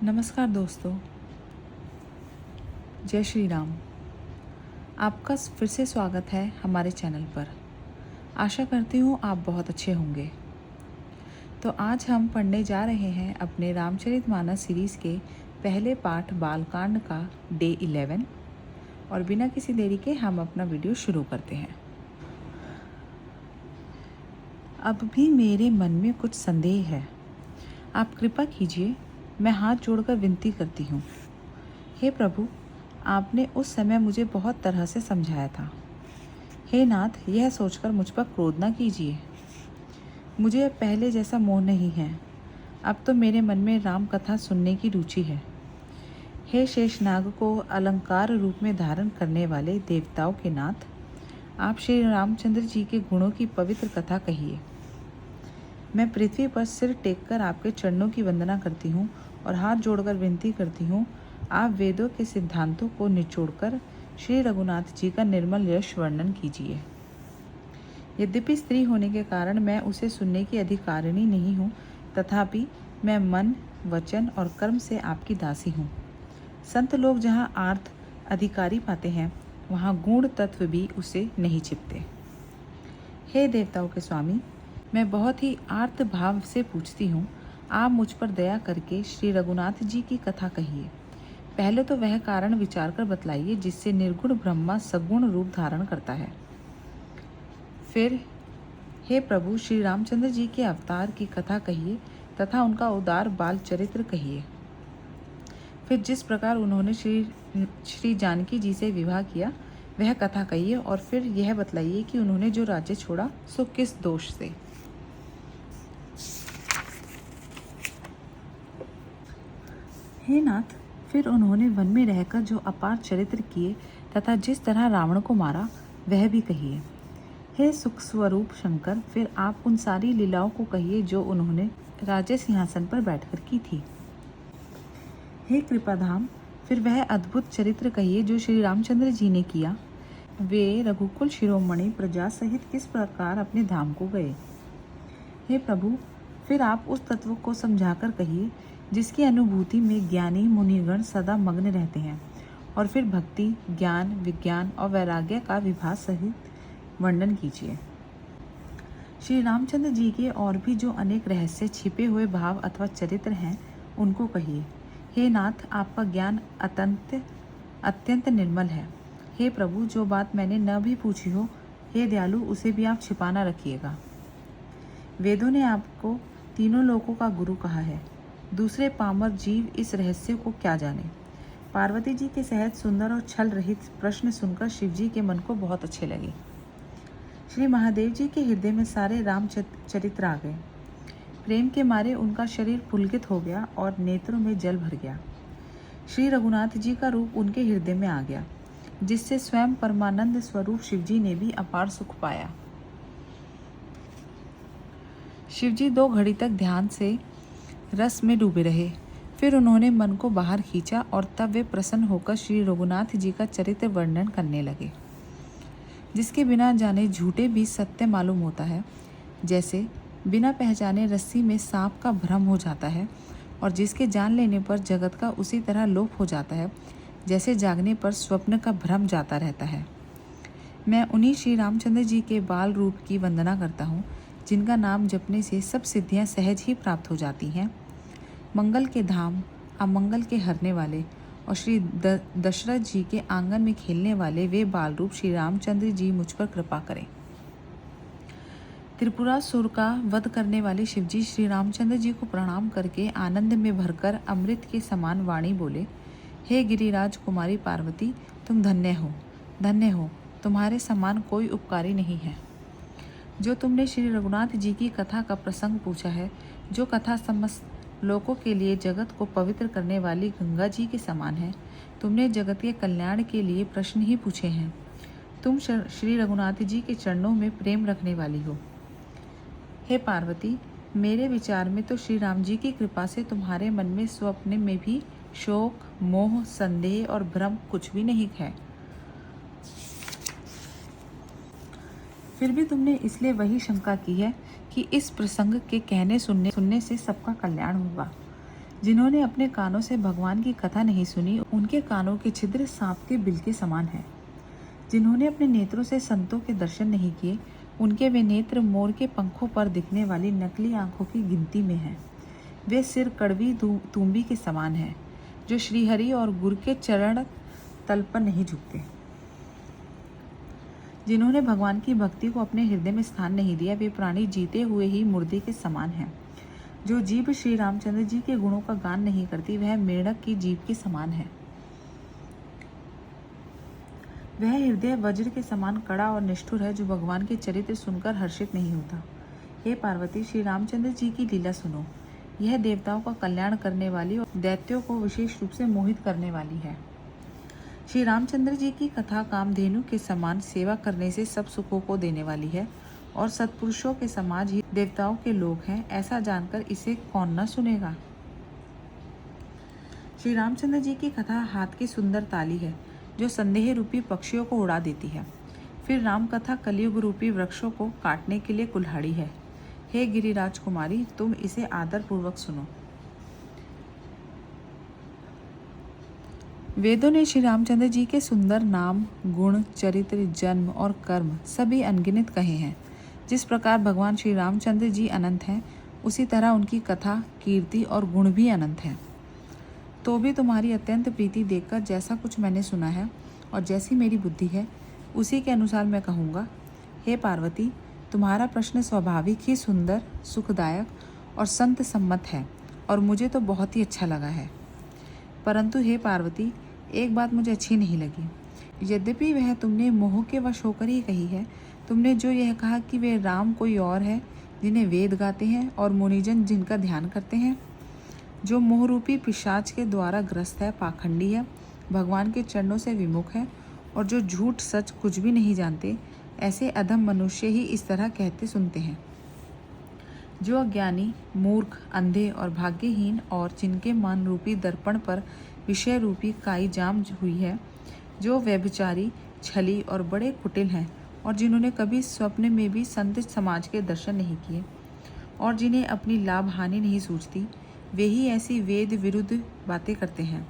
नमस्कार दोस्तों, जय श्री राम। आपका फिर से स्वागत है हमारे चैनल पर। आशा करती हूँ आप बहुत अच्छे होंगे। तो आज हम पढ़ने जा रहे हैं अपने रामचरितमानस सीरीज़ के पहले पाठ बालकांड का डे 11। और बिना किसी देरी के हम अपना वीडियो शुरू करते हैं। अब भी मेरे मन में कुछ संदेह है, आप कृपा कीजिए, मैं हाथ जोड़कर विनती करती हूँ। हे प्रभु, आपने उस समय मुझे बहुत तरह से समझाया था। हे नाथ, यह सोचकर मुझ पर क्रोध न कीजिए। मुझे अब पहले जैसा मोह नहीं है। अब तो मेरे मन में राम कथा सुनने की रुचि है। हे शेषनाग को अलंकार रूप में धारण करने वाले देवताओं के नाथ, आप श्री रामचंद्र जी के गुणों की पवित्र कथा कहिए। मैं पृथ्वी पर सिर टेककर आपके चरणों की वंदना करती हूँ और हाथ जोड़कर विनती करती हूँ, आप वेदों के सिद्धांतों को निचोड़कर श्री रघुनाथ जी का निर्मल यश वर्णन कीजिए। यद्यपि स्त्री होने के कारण मैं उसे सुनने की अधिकारिणी नहीं हूँ, तथापि मैं मन, वचन और कर्म से आपकी दासी हूँ। संत लोग जहाँ आर्थ अधिकारी पाते हैं, वहाँ गूढ़ तत्व भी उसे नहीं छिपते। हे देवताओं के स्वामी, मैं बहुत ही आर्त भाव से पूछती हूँ, आप मुझ पर दया करके श्री रघुनाथ जी की कथा कहिए। पहले तो वह कारण विचार कर बतलाइए जिससे निर्गुण ब्रह्मा सगुण रूप धारण करता है। फिर हे प्रभु, श्री रामचंद्र जी के अवतार की कथा कहिए तथा उनका उदार बाल चरित्र कहिए। फिर जिस प्रकार उन्होंने श्री जानकी जी से विवाह किया वह कथा कहिए, और फिर यह बतलाइए कि उन्होंने जो राज्य छोड़ा सो किस दोष से। हे नाथ, फिर उन्होंने वन में रहकर जो अपार चरित्र किए तथा जिस तरह रावण को मारा वह भी कहिए। हे सुख स्वरूप शंकर, फिर आप उन सारी लीलाओं को कहिए जो उन्होंने राज्य सिंहासन पर बैठकर की थी। हे कृपाधाम, फिर वह अद्भुत चरित्र कहिए जो श्री रामचंद्र जी ने किया। वे रघुकुल शिरोमणि प्रजा सहित किस प्रकार अपने धाम को गए। हे प्रभु, फिर आप उस तत्व को समझाकर कहिए जिसकी अनुभूति में ज्ञानी मुनिगण सदा मग्न रहते हैं, और फिर भक्ति, ज्ञान, विज्ञान और वैराग्य का विभास सहित वर्णन कीजिए। श्री रामचंद्र जी के और भी जो अनेक रहस्य छिपे हुए भाव अथवा चरित्र हैं उनको कहिए। हे नाथ, आपका ज्ञान अत्यंत निर्मल है। हे प्रभु, जो बात मैंने न भी पूछी हो, हे दयालु, उसे भी आप छिपा न रखिएगा। वेदों ने आपको तीनों लोकों का गुरु कहा है, दूसरे पामर जीव इस रहस्य को क्या जाने। पार्वती जी के सहज सुंदर और छल रहित प्रश्न सुनकर शिव जी के मन को बहुत अच्छे लगे। श्री महादेव जी के हृदय में सारे राम चरित्र आ गए। प्रेम के मारे उनका शरीर पुलकित हो गया और नेत्रों में जल भर गया। श्री रघुनाथ जी का रूप उनके हृदय में आ गया, जिससे स्वयं परमानंद स्वरूप शिव जी ने भी अपार सुख पाया। शिव जी 2 घड़ी तक ध्यान से रस में डूबे रहे। फिर उन्होंने मन को बाहर खींचा और तब वे प्रसन्न होकर श्री रघुनाथ जी का चरित्र वर्णन करने लगे, जिसके बिना जाने झूठे भी सत्य मालूम होता है। जैसे बिना पहचाने रस्सी में सांप का भ्रम हो जाता है, और जिसके जान लेने पर जगत का उसी तरह लोप हो जाता है जैसे जागने पर स्वप्न का भ्रम जाता रहता है। मैं उन्हीं श्री रामचंद्र जी के बाल रूप की वंदना करता हूँ, जिनका नाम जपने से सब सिद्धियाँ सहज ही प्राप्त हो जाती हैं। मंगल के धाम, अमंगल के हरने वाले और श्री दशरथ जी के आंगन में खेलने वाले वे बाल रूप श्री रामचंद्र जी मुझ पर कृपा करें। त्रिपुरासुर का वध करने वाले शिव जी श्री रामचंद्र जी को प्रणाम करके आनंद में भरकर अमृत के समान वाणी बोले, हे गिरिराज कुमारी पार्वती, तुम धन्य हो, धन्य हो, तुम्हारे समान कोई उपकारी नहीं है। जो तुमने श्री रघुनाथ जी की कथा का प्रसंग पूछा है, जो कथा समस्त लोगों के लिए जगत को पवित्र करने वाली गंगा जी के समान है, तुमने जगत के कल्याण के लिए प्रश्न ही पूछे हैं। तुम श्री रघुनाथ जी के चरणों में प्रेम रखने वाली हो। हे पार्वती, मेरे विचार में तो श्री राम जी की कृपा से तुम्हारे मन में स्वप्न में भी शोक, मोह, संदेह और भ्रम कुछ भी नहीं है। फिर भी तुमने इसलिए वही शंका की है कि इस प्रसंग के कहने सुनने से सबका कल्याण होगा। जिन्होंने अपने कानों से भगवान की कथा नहीं सुनी, उनके कानों के छिद्र सांप के बिल के समान है। जिन्होंने अपने नेत्रों से संतों के दर्शन नहीं किए, उनके वे नेत्र मोर के पंखों पर दिखने वाली नकली आंखों की गिनती में हैं। वे सिर कड़वी तुम्बी के समान है, जो श्रीहरि और गुरु के चरण तल पर नहीं झुकते। जिन्होंने भगवान की भक्ति को अपने हृदय में स्थान नहीं दिया, वे प्राणी जीते हुए ही मुर्दे के समान हैं। जो जीभ श्री रामचंद्र जी के गुणों का गान नहीं करती, वह मेढक की जीभ के समान है। वह हृदय वज्र के समान कड़ा और निष्ठुर है, जो भगवान के चरित्र सुनकर हर्षित नहीं होता। हे पार्वती, श्री रामचंद्र जी की लीला सुनो। यह देवताओं का कल्याण करने वाली और दैत्यों को विशेष रूप से मोहित करने वाली है। श्री रामचंद्र जी की कथा कामधेनु के समान सेवा करने से सब सुखों को देने वाली है, और सत्पुरुषों के समाज ही देवताओं के लोग हैं, ऐसा जानकर इसे कौन न सुनेगा। श्री रामचंद्र जी की कथा हाथ की सुंदर ताली है, जो संदेह रूपी पक्षियों को उड़ा देती है। फिर राम कथा कलयुग रूपी वृक्षों को काटने के लिए कुल्हाड़ी है। हे गिरिराज कुमारी, तुम इसे आदर पूर्वक सुनो। वेदों ने श्री रामचंद्र जी के सुंदर नाम, गुण, चरित्र, जन्म और कर्म सभी अनगिनत कहे हैं। जिस प्रकार भगवान श्री रामचंद्र जी अनंत हैं, उसी तरह उनकी कथा, कीर्ति और गुण भी अनंत हैं। तो भी तुम्हारी अत्यंत प्रीति देखकर जैसा कुछ मैंने सुना है और जैसी मेरी बुद्धि है, उसी के अनुसार मैं कहूँगा। हे पार्वती, तुम्हारा प्रश्न स्वाभाविक ही सुंदर, सुखदायक और संत सम्मत है, और मुझे तो बहुत ही अच्छा लगा है। परंतु हे पार्वती, एक बात मुझे अच्छी नहीं लगी। यद्यपि वह तुमने मोह के वश होकर ही कही है। तुमने जो यह कहा कि वे राम कोई और है, जिन्हें वेद गाते हैं और मुनिजन जिनका ध्यान करते हैं, जो मोहरूपी पिशाच के द्वारा ग्रस्त है, पाखंडी है, भगवान के चरणों से विमुख है, और जो झूठ सच कुछ भी नहीं जानते, ऐसे अधम मनुष्य ही इस तरह कहते सुनते हैं। जो अज्ञानी, मूर्ख, अंधे और भाग्यहीन, और जिनके मन रूपी दर्पण पर विषय रूपी काई जाम हुई है, जो व्यभिचारी, छली और बड़े कुटिल हैं, और जिन्होंने कभी स्वप्न में भी संत समाज के दर्शन नहीं किए, और जिन्हें अपनी लाभ हानि नहीं सूझती, वे ही ऐसी वेद विरुद्ध बातें करते हैं,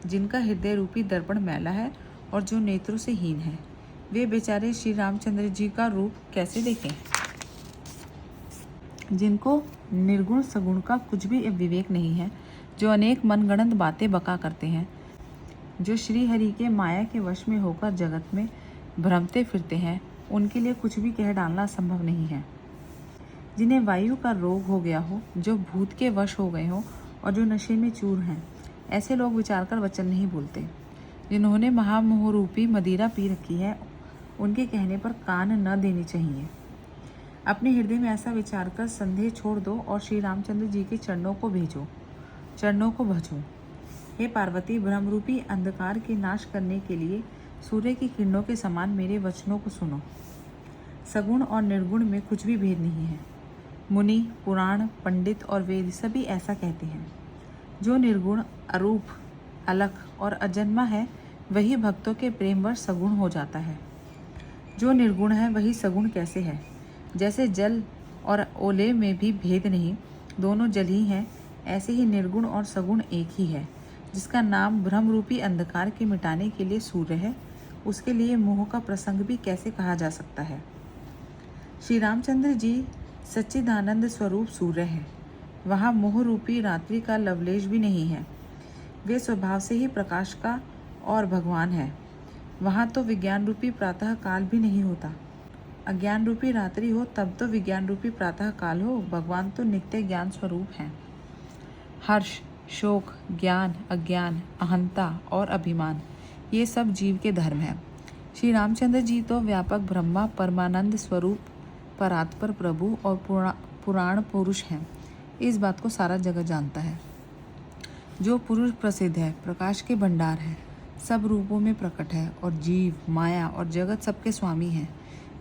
जिनका हृदय रूपी दर्पण मैला है और जो नेत्रों से हीन है। वे बेचारे श्री रामचंद्र जी का रूप कैसे देखें, जिनको निर्गुण सगुण का कुछ भी विवेक नहीं है, जो अनेक मनगढ़ंत बातें बका करते हैं, जो श्री हरि के माया के वश में होकर जगत में भ्रमते फिरते हैं, उनके लिए कुछ भी कह डालना संभव नहीं है। जिन्हें वायु का रोग हो गया हो, जो भूत के वश हो गए हो, और जो नशे में चूर हैं, ऐसे लोग विचार कर वचन नहीं बोलते। जिन्होंने महामोह रूपी मदिरा पी रखी है, उनके कहने पर कान न देनी चाहिए। अपने हृदय में ऐसा विचार कर संदेह छोड़ दो और श्री रामचंद्र जी के चरणों को भजो। हे पार्वती, ब्रह्मरूपी अंधकार के नाश करने के लिए सूर्य की किरणों के समान मेरे वचनों को सुनो। सगुण और निर्गुण में कुछ भी भेद नहीं है। मुनि, पुराण, पंडित और वेद सभी ऐसा कहते हैं। जो निर्गुण, अरूप, अलख और अजन्मा है, वही भक्तों के प्रेमवश सगुण हो जाता है। जो निर्गुण है, वही सगुण कैसे है? जैसे जल और ओले में भी भेद नहीं, दोनों जल ही हैं, ऐसे ही निर्गुण और सगुण एक ही है। जिसका नाम ब्रह्मरूपी अंधकार के मिटाने के लिए सूर्य है, उसके लिए मोह का प्रसंग भी कैसे कहा जा सकता है? श्री रामचंद्र जी सच्चिदानंद स्वरूप सूर्य है। वहाँ मोह रूपी रात्रि का लवलेश भी नहीं है। वे स्वभाव से ही प्रकाश का और भगवान है। वहाँ तो विज्ञान रूपी प्रातः काल भी नहीं होता। अज्ञान रूपी रात्रि हो तब तो विज्ञान रूपी प्रातः काल हो। भगवान तो नित्य ज्ञान स्वरूप हैं। हर्ष, शोक, ज्ञान, अज्ञान, अहंता और अभिमान, ये सब जीव के धर्म हैं। श्री रामचंद्र जी तो व्यापक ब्रह्मा, परमानंद स्वरूप, परात्पर प्रभु और पुराण पुरुष हैं। इस बात को सारा जगत जानता है। जो पुरुष प्रसिद्ध है, प्रकाश के भंडार है, सब रूपों में प्रकट है, और जीव, माया और जगत सबके स्वामी हैं।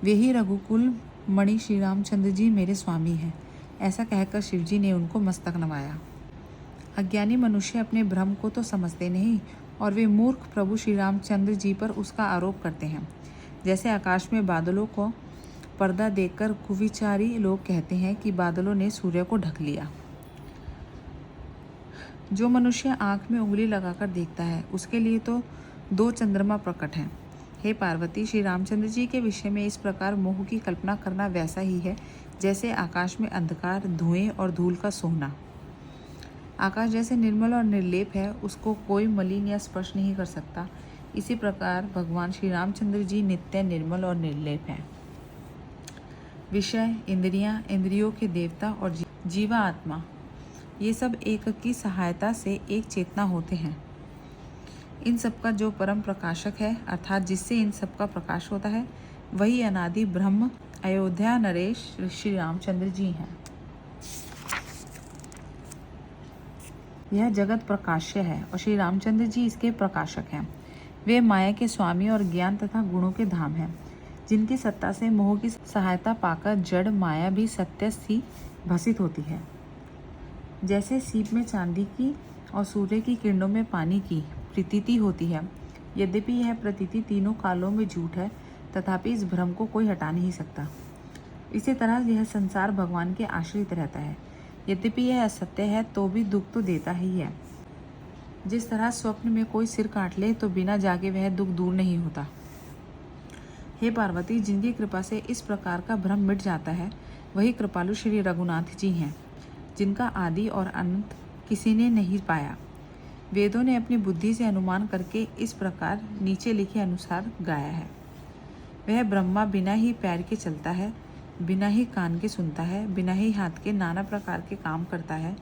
वे ही रघुकुल मणि श्री रामचंद्र जी मेरे स्वामी हैं। ऐसा कहकर शिवजी ने उनको मस्तक नवाया। अज्ञानी मनुष्य अपने भ्रम को तो समझते नहीं, और वे मूर्ख प्रभु श्री रामचंद्र जी पर उसका आरोप करते हैं। जैसे आकाश में बादलों को पर्दा देखकर कुविचारी लोग कहते हैं कि बादलों ने सूर्य को ढक लिया। जो मनुष्य आँख में उंगली लगाकर देखता है उसके लिए तो 2 चंद्रमा प्रकट हैं। हे पार्वती, श्री रामचंद्र जी के विषय में इस प्रकार मोह की कल्पना करना वैसा ही है जैसे आकाश में अंधकार, धुएं और धूल का सोना। आकाश जैसे निर्मल और निर्लेप है, उसको कोई मलिन या स्पर्श नहीं कर सकता। इसी प्रकार भगवान श्री रामचंद्र जी नित्य, निर्मल और निर्लेप हैं। विषय, इंद्रियां, इंद्रियों के देवता और जीवा आत्मा, ये सब एक की सहायता से एक चेतना होते हैं। इन सब का जो परम प्रकाशक है, अर्थात जिससे इन सब का प्रकाश होता है, वही अनादि ब्रह्म अयोध्या नरेश श्री रामचंद्र जी हैं। यह जगत प्रकाश्य है और श्री रामचंद्र जी इसके प्रकाशक हैं। वे माया के स्वामी और ज्ञान तथा गुणों के धाम हैं, जिनकी सत्ता से मोह की सहायता पाकर जड़ माया भी सत्य सी भसित होती है। जैसे सीप में चांदी की और सूर्य की किरणों में पानी की प्रतीति होती है, यद्यपि यह प्रतीति तीनों कालों में झूठ है, तथापि इस भ्रम को कोई हटा नहीं सकता। इसी तरह यह संसार भगवान के आश्रित रहता है, यद्यपि यह असत्य है तो भी दुख तो देता ही है। जिस तरह स्वप्न में कोई सिर काट ले तो बिना जागे वह दुख दूर नहीं होता। हे पार्वती, जिनकी कृपा से इस प्रकार का भ्रम मिट जाता है, वही कृपालु श्री रघुनाथ जी हैं, जिनका आदि और अंत किसी ने नहीं पाया। वेदों ने अपनी बुद्धि से अनुमान करके इस प्रकार नीचे लिखे अनुसार गाया है। वह ब्रह्मा बिना ही पैर के चलता है, बिना ही कान के सुनता है, बिना ही हाथ के नाना प्रकार के काम करता है,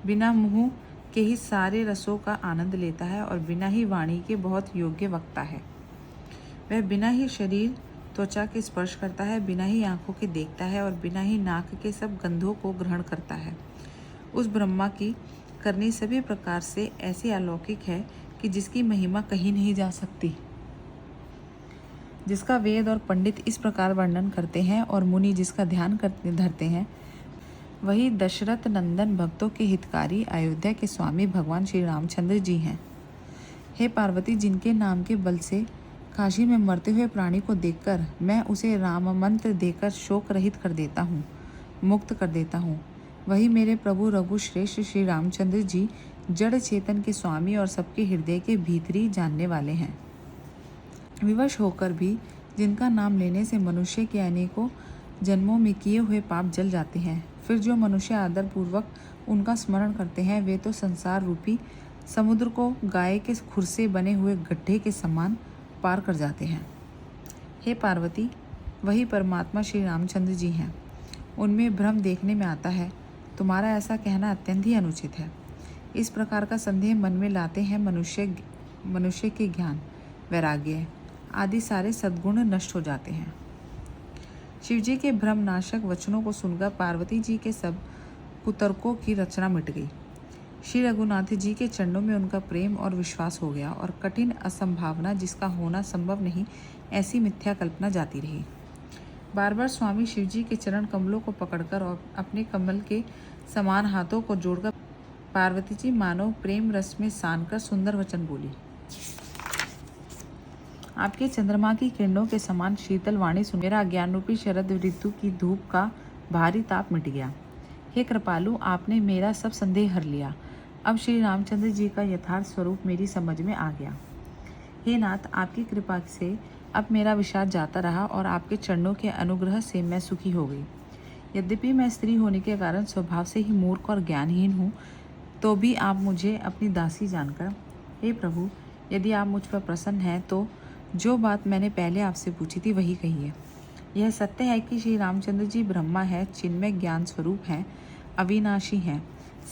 बिना मुंह के ही सारे रसों का आनंद लेता है और बिना ही वाणी के बहुत योग्य वक्ता है। वह बिना ही शरीर त्वचा के स्पर्श करता है, बिना ही आंखों के देखता है और बिना ही नाक के सब गंधों को ग्रहण करता है। उस ब्रह्मा की करनी सभी प्रकार से ऐसी अलौकिक है कि जिसकी महिमा कहीं नहीं जा सकती, जिसका वेद और पंडित इस प्रकार वर्णन करते हैं और मुनि जिसका ध्यान करते धरते हैं, वही दशरथ नंदन भक्तों के हितकारी अयोध्या के स्वामी भगवान श्री रामचंद्र जी हैं। हे पार्वती, जिनके नाम के बल से काशी में मरते हुए प्राणी को देखकर मैं उसे राम मंत्र देकर शोक रहित कर देता हूँ, मुक्त कर देता हूँ, वही मेरे प्रभु रघुश्रेष्ठ श्री रामचंद्र जी जड़ चेतन के स्वामी और सबके हृदय के भीतरी जानने वाले हैं। विवश होकर भी जिनका नाम लेने से मनुष्य के अनेकों जन्मों में किए हुए पाप जल जाते हैं, फिर जो मनुष्य आदरपूर्वक उनका स्मरण करते हैं, वे तो संसार रूपी समुद्र को गाय के खुर से बने हुए गड्ढे के समान पार कर जाते हैं। हे पार्वती, वही परमात्मा श्री रामचंद्र जी हैं। उनमें भ्रम देखने में आता है। तुम्हारा ऐसा कहना अत्यंत ही अनुचित है। इस प्रकार का संदेह मन में लाते हैं मनुष्य के ज्ञान, वैराग्य आदि सारे सद्गुण नष्ट हो जाते हैं। शिव जी के भ्रमनाशक वचनों को सुनकर पार्वती जी के सब कुतर्कों की रचना मिट गई। श्री रघुनाथ जी के चरणों में उनका प्रेम और विश्वास हो गया और कठिन असंभावना जिसका होना संभव नहीं, ऐसी मिथ्या कल्पना जाती रही। बार बार स्वामी शिव जी के चरण कमलों को पकड़कर और अपने कमल के समान हाथों को जोड़कर पार्वती जी मानो प्रेम रस में सान कर सुंदर वचन बोली। आपके चंद्रमा की किरणों के समान शीतल वाणी सुन मेरा अज्ञान रूपी शरद ऋतु की धूप का भारी ताप मिट गया। हे कृपालु, आपने मेरा सब संदेह हर लिया। अब श्री रामचंद्र जी का यथार्थ स्वरूप मेरी समझ में आ गया। हे नाथ, आपकी कृपा से अब मेरा विषाद जाता रहा और आपके चरणों के अनुग्रह से मैं सुखी हो गई। यद्यपि मैं स्त्री होने के कारण स्वभाव से ही मूर्ख और ज्ञानहीन हूँ, तो भी आप मुझे अपनी दासी जानकर, हे प्रभु, यदि आप मुझ पर प्रसन्न हैं तो जो बात मैंने पहले आपसे पूछी थी वही कहिए। यह सत्य है कि श्री रामचंद्र जी ब्रह्मा है, चिन्मय ज्ञान स्वरूप हैं, अविनाशी हैं,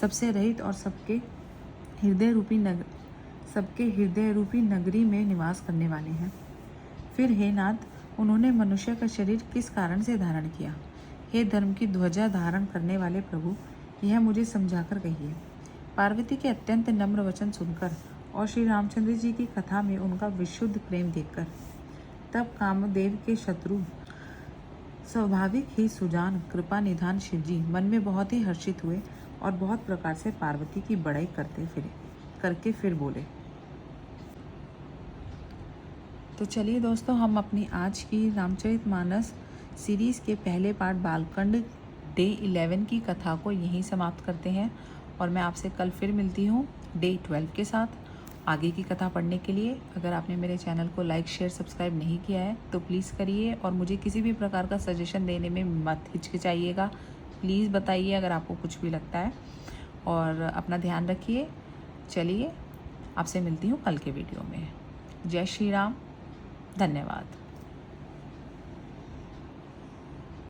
सबसे रहित और सबके हृदय रूपी नगरी में निवास करने वाले हैं। फिर हे नाथ, उन्होंने मनुष्य का शरीर किस कारण से धारण किया? हे धर्म की ध्वजा धारण करने वाले प्रभु, यह मुझे समझाकर कहिए। पार्वती के अत्यंत नम्र वचन सुनकर और श्री रामचंद्र जी की कथा में उनका विशुद्ध प्रेम देखकर तब कामदेव के शत्रु स्वाभाविक ही सुजान कृपा निधान शिव जी मन में बहुत ही हर्षित हुए और बहुत प्रकार से पार्वती की बड़ाई करके फिर बोले। तो चलिए दोस्तों, हम अपनी आज की रामचरितमानस सीरीज़ के पहले पार्ट बालकांड डे 11 की कथा को यहीं समाप्त करते हैं और मैं आपसे कल फिर मिलती हूँ डे 12 के साथ आगे की कथा पढ़ने के लिए। अगर आपने मेरे चैनल को लाइक शेयर सब्सक्राइब नहीं किया है तो प्लीज़ करिए, और मुझे किसी भी प्रकार का सजेशन देने में मत हिचकिचाइएगा। प्लीज़ बताइए अगर आपको कुछ भी लगता है, और अपना ध्यान रखिए। चलिए, आपसे मिलती हूँ कल के वीडियो में। जय श्री राम। धन्यवाद।